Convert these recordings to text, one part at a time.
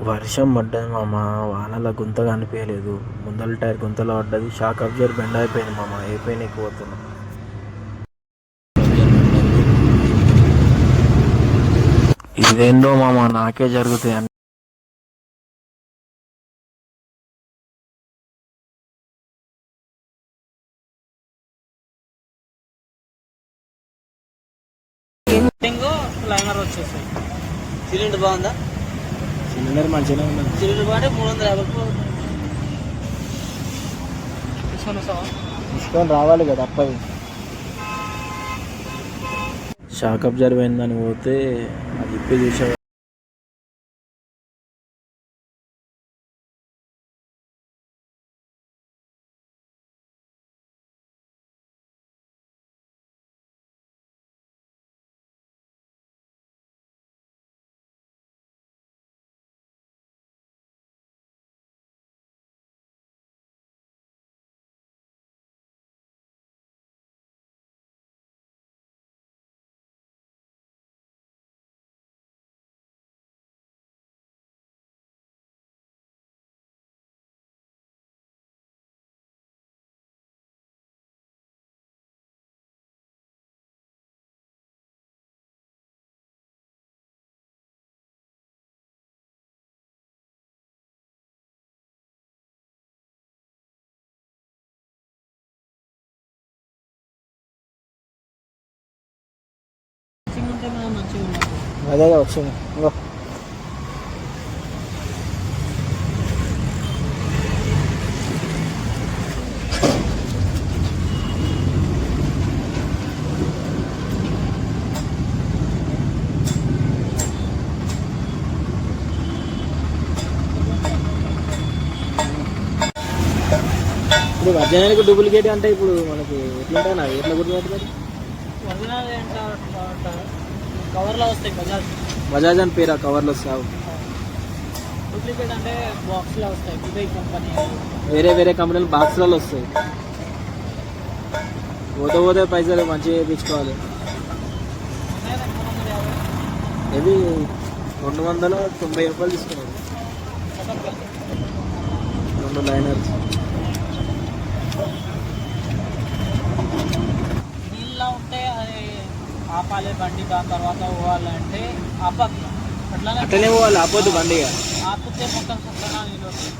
వర్షం పడ్డది మామ. వానలో గుంత కనిపించలేదు. ముందల టైర్ గుంతలో పడ్డది. షాక్ అబ్జర్వ్ బెండ్ అయిపోయింది మామ. అయిపోయినాయి పోతున్నాం. ఇదేందో మామ, నాకే జరుగుతాయి అన్ని. లైనర్ వచ్చేసాయి. సిలిండర్ బాగుందా? సిలిండర్ మంచిగానే ఉన్నది. సిలిండర్ బాగుంటే 350 తీసుకొని రావాలి కదా అప్పది. షాక్ అబ్జర్వ్ అయిందని పోతే అది ఇప్పి చూసా. అదేగా వచ్చింది. ఇప్పుడు ఒరిజినల్కి డూప్లికేట్ అంటే ఇప్పుడు మనకి ఎట్లా ఎట్లా గుర్తుపెట్టుకోవాలి? ఒరిజినల్ కవర్లో వస్తాయి. బజాజ్ అని పేరు ఆ కవర్లో వస్తావు. డూప్లికేట్ అంటే బాక్స్లో వస్తాయి. దుబాయ్ కంపెనీ వేరే వేరే కంపెనీలు బాక్స్లలో వస్తాయి. పోతే పైసలు మంచిగా వేయించుకోవాలి. ఇది 290 రూపాయలు తీసుకున్నాను. 2 లైనర్స్. నీళ్ళలో ఉంటే అది ఆపాలి బండి. దాని తర్వాత పోవాలంటే ఆపద్దు. అట్లనే పోవాలి. ఆపొద్దు బండి. ఆపితే మొత్తం సెన్సర్లో నీళ్ళు వస్తాయి.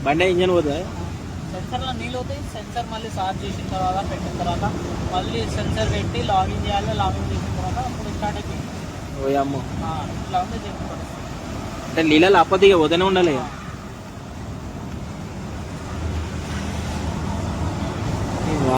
బండి ఇంజన్ పోతుంది. సెన్సర్లో నీళ్ళు అవుతాయి. సెన్సర్ మళ్ళీ సార్జ్ చేసిన తర్వాత పెట్టిన తర్వాత మళ్ళీ సెన్సర్ పెట్టి లాగిన్ చేయాలి. లాగిన్ చేసిన తర్వాత అప్పుడు స్టార్ట్ అయిపోయింది. ఓ అమ్మ, ఇట్లా ఉంటే చెప్పుకోవాలి. అంటే నీళ్ళలో ఆపొద్దు, ఇక వదనే ఉండాలి.